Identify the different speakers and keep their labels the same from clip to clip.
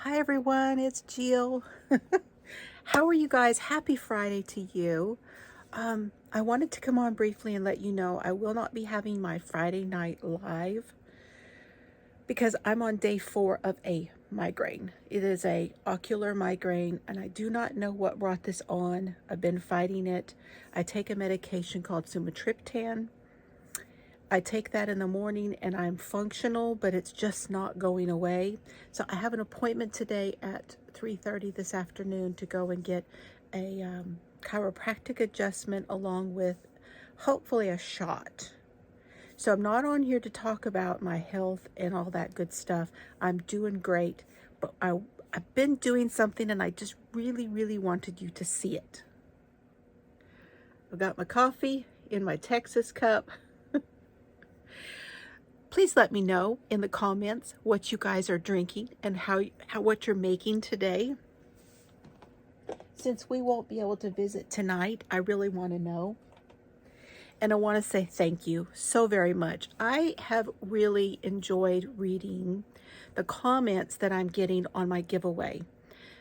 Speaker 1: Hi everyone, it's Jill. How are you guys? Happy Friday to you. I wanted to come on briefly and let you know I will not be having my Friday night live because I'm on day 4 of a migraine. It is a ocular migraine and I do not know what brought this on. I've been fighting it. I take a medication called sumatriptan. I take that in the morning and I'm functional, but it's just not going away. So I have an appointment today at 3:30 this afternoon to go and get a chiropractic adjustment along with hopefully a shot. So I'm not on here to talk about my health and all that good stuff. I'm doing great, but I've been doing something and I just really wanted you to see it. I've got my coffee in my Texas cup. Please let me know in the comments what you guys are drinking and how what you're making today. Since we won't be able to visit tonight, I really want to know. And I want to say thank you so very much. I have really enjoyed reading the comments that I'm getting on my giveaway.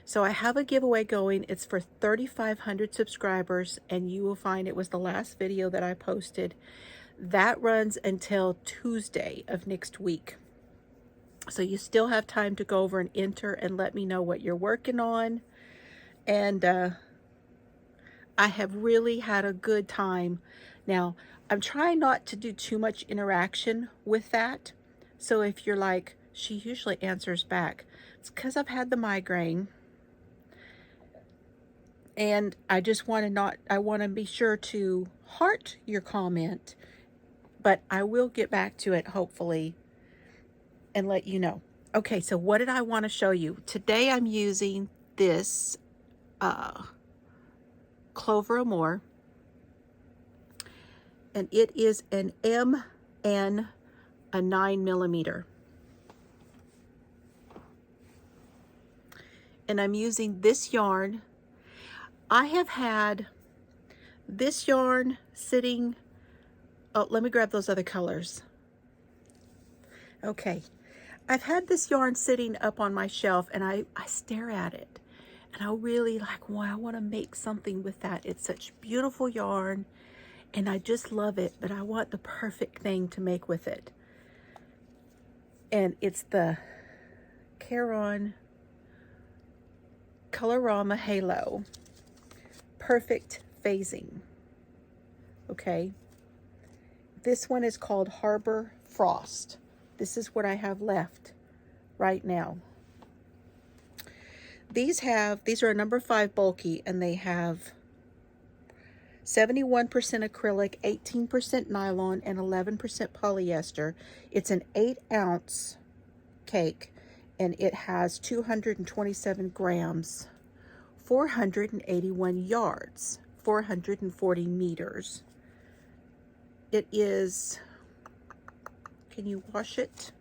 Speaker 1: So I have a giveaway going. It's for 3,500 subscribers, and you will find it was the last video that I posted. That runs until Tuesday of next week. So you still have time to go over and enter and let me know what you're working on. And I have really had a good time. Now, I'm trying not to do too much interaction with that. So if you're like, she usually answers back. It's because I've had the migraine. And I just want to be sure to heart your comment. But I will get back to it hopefully and let you know. Okay, so what did I want to show you? Today I'm using this Clover Amore. And it is an MN, a 9mm. And I'm using this yarn. I have had this yarn sitting. Oh, let me grab those other colors. Okay. I've had this yarn sitting up on my shelf and I stare at it. And I really like, well, I want to make something with that. It's such beautiful yarn and I just love it, but I want the perfect thing to make with it. And it's the Caron Colorama Halo Perfect Phasing. Okay. This one is called Harbor Frost. This is what I have left right now. These are a number 5 bulky, and they have 71% acrylic, 18% nylon, and 11% polyester. It's an 8-ounce cake, and it has 227 grams, 481 yards, 440 meters. It is, can you wash it?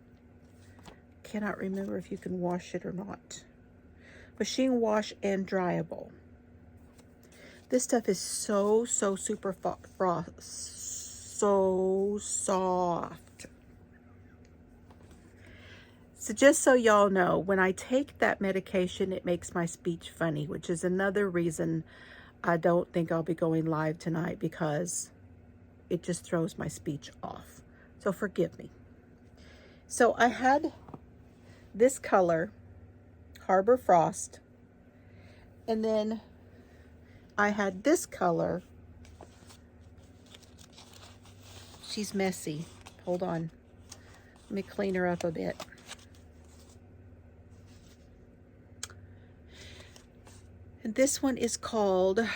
Speaker 1: Cannot remember if you can wash it or not. Machine wash and dryable. This stuff is so super so soft. So just so y'all know, when I take that medication, it makes my speech funny, which is another reason I don't think I'll be going live tonight, because it just throws my speech off. So forgive me. So I had this color, Harbor Frost, and then I had this color. She's messy. Hold on. Let me clean her up a bit. And this one is called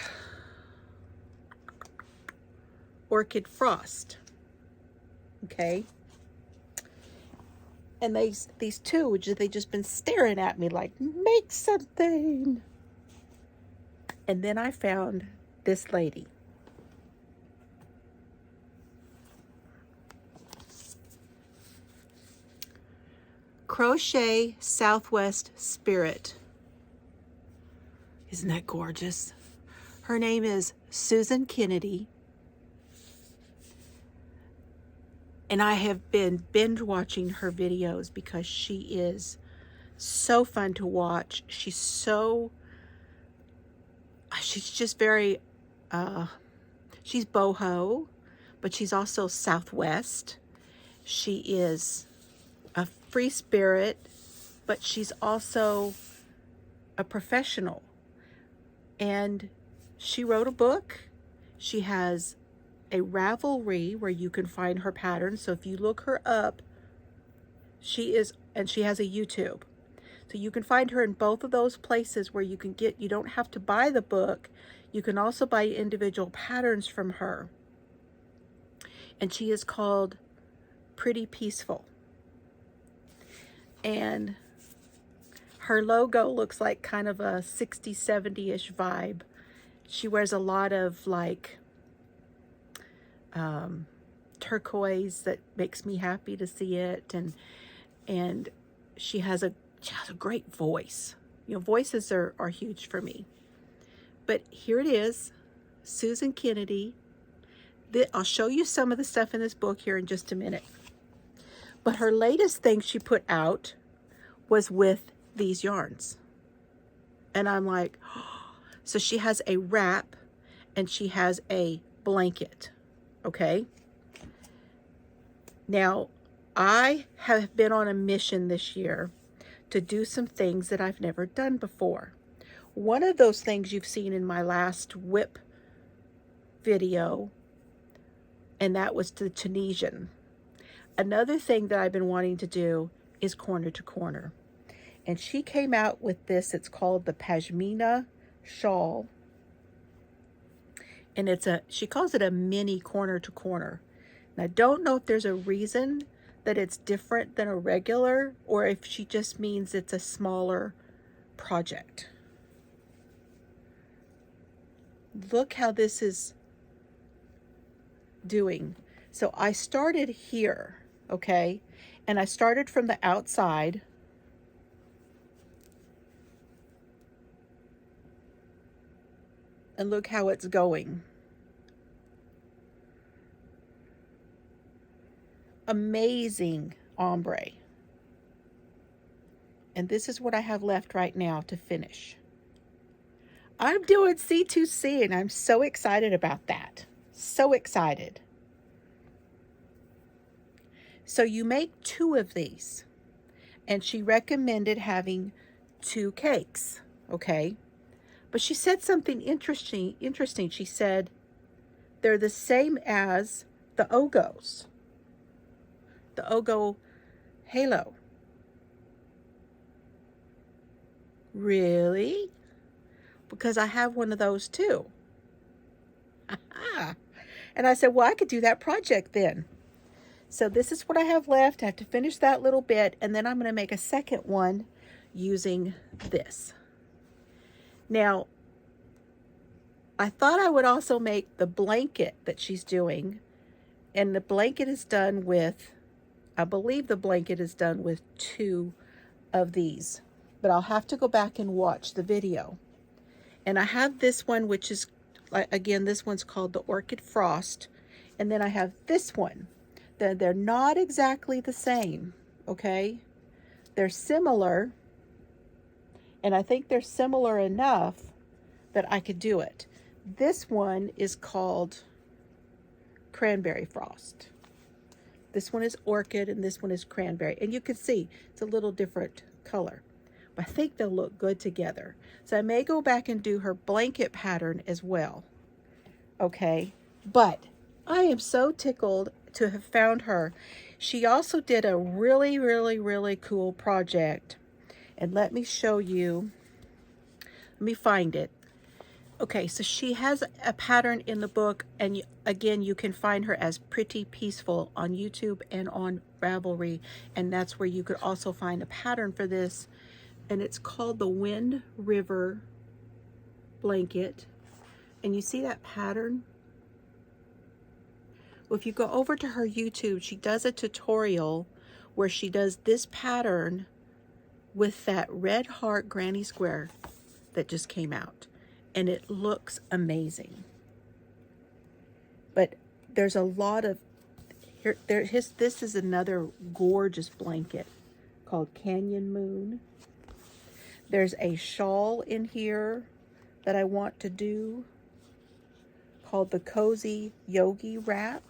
Speaker 1: Orchid Frost. Okay. And these two, they just been staring at me like, make something. And then I found this lady. Crochet Southwest Spirit. Isn't that gorgeous? Her name is Susan Kennedy. And I have been binge watching her videos because she is So fun to watch. She's just very, she's boho, but she's also Southwest. She is a free spirit, but she's also a professional. And she wrote a book. She has a Ravelry where you can find her patterns. So if you look her up, she has a YouTube. So you can find her in both of those places where you don't have to buy the book. You can also buy individual patterns from her. And she is called Pretty Peaceful. And her logo looks like kind of a 60s, 70-ish vibe. She wears a lot of like turquoise that makes me happy to see it. And she has a great voice. You know, voices are huge for me. But here it is, Susan Kennedy. I'll show you some of the stuff in this book here in just a minute. But her latest thing she put out was with these yarns. And I'm like, oh. So she has a wrap and she has a blanket, okay? Now, I have been on a mission this year to do some things that I've never done before. One of those things you've seen in my last whip video, and that was the Tunisian. Another thing that I've been wanting to do is corner to corner. And she came out with this, it's called the Pashmina shawl. And she calls it a mini corner to corner. And I don't know if there's a reason that it's different than a regular, or if she just means it's a smaller project. Look how this is doing. So I started here, okay? And I started from the outside. And look how it's going. Amazing ombre. And this is what I have left right now to finish. I'm doing C2C and I'm so excited about that. So excited. So you make 2 of these. And she recommended having 2 cakes, okay? But she said something interesting. She said they're the same as the Ogos. The Ogo Halo. Really? Because I have one of those too. And I said, well, I could do that project then. So this is what I have left. I have to finish that little bit, and then I'm going to make a second one using this. Now, I thought I would also make the blanket that she's doing, and the blanket is done with, I believe the blanket is done with 2 of these, but I'll have to go back and watch the video. And I have this one, which is, again, this one's called the Orchid Frost. And then I have this one. They're not exactly the same, okay? They're similar, and I think they're similar enough that I could do it. This one is called Cranberry Frost. This one is Orchid, and this one is Cranberry. And you can see it's a little different color. But I think they'll look good together. So I may go back and do her blanket pattern as well. Okay, but I am so tickled to have found her. She also did a really, really, really cool project. And let me show you. Let me find it. Okay, so she has a pattern in the book, and again, you can find her as Pretty Peaceful on YouTube and on Ravelry, and that's where you could also find a pattern for this, and it's called the Wind River Blanket. And you see that pattern? Well, if you go over to her YouTube, she does a tutorial where she does this pattern with that red heart granny square that just came out. And it looks amazing. But there's a lot of, this is another gorgeous blanket called Canyon Moon. There's a shawl in here that I want to do called the Cozy Yogi Wrap.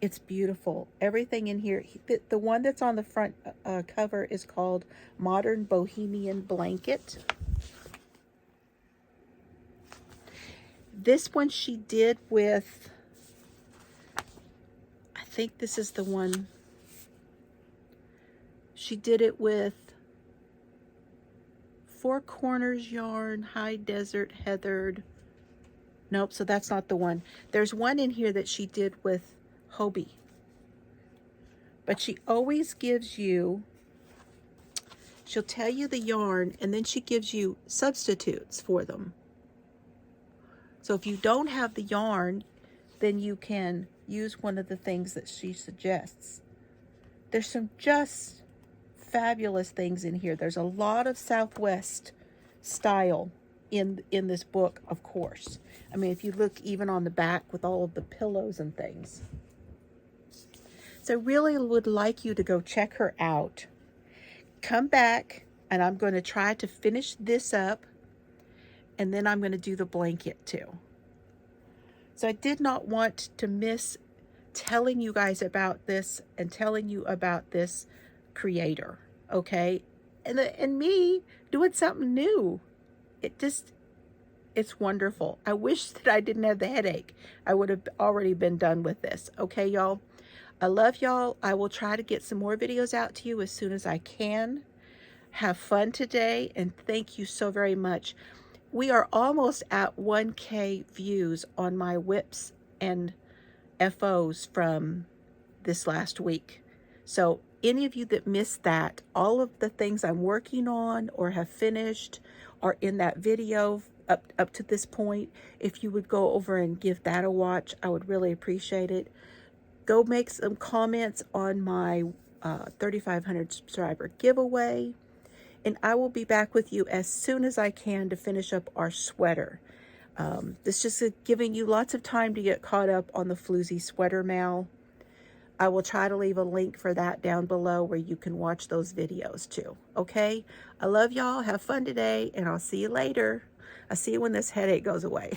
Speaker 1: It's beautiful. Everything in here. The one that's on the front cover is called Modern Bohemian Blanket. This one she did with, I think this is the one. She did it with Four Corners yarn, High Desert Heathered. Nope, so that's not the one. There's one in here that she did with Hobie. But she always gives you, she'll tell you the yarn and then she gives you substitutes for them. So if you don't have the yarn, then you can use one of the things that she suggests. There's some just fabulous things in here. There's a lot of Southwest style in this book, of course. I mean, if you look even on the back with all of the pillows and things. So I really would like you to go check her out. Come back, and I'm going to try to finish this up, and then I'm going to do the blanket too. So I did not want to miss telling you guys about this and telling you about this creator, okay? And me doing something new. It's wonderful. I wish that I didn't have the headache. I would have already been done with this, okay, y'all? I love y'all. I will try to get some more videos out to you as soon as I can. Have fun today, and thank you so very much. We are almost at 1K views on my whips and FOs from this last week. So any of you that missed that, all of the things I'm working on or have finished are in that video up to this point. If you would go over and give that a watch, I would really appreciate it. Go make some comments on my 3,500 subscriber giveaway. And I will be back with you as soon as I can to finish up our sweater. This just giving you lots of time to get caught up on the Floozie sweater mail. I will try to leave a link for that down below where you can watch those videos too. Okay? I love y'all. Have fun today, and I'll see you later. I'll see you when this headache goes away.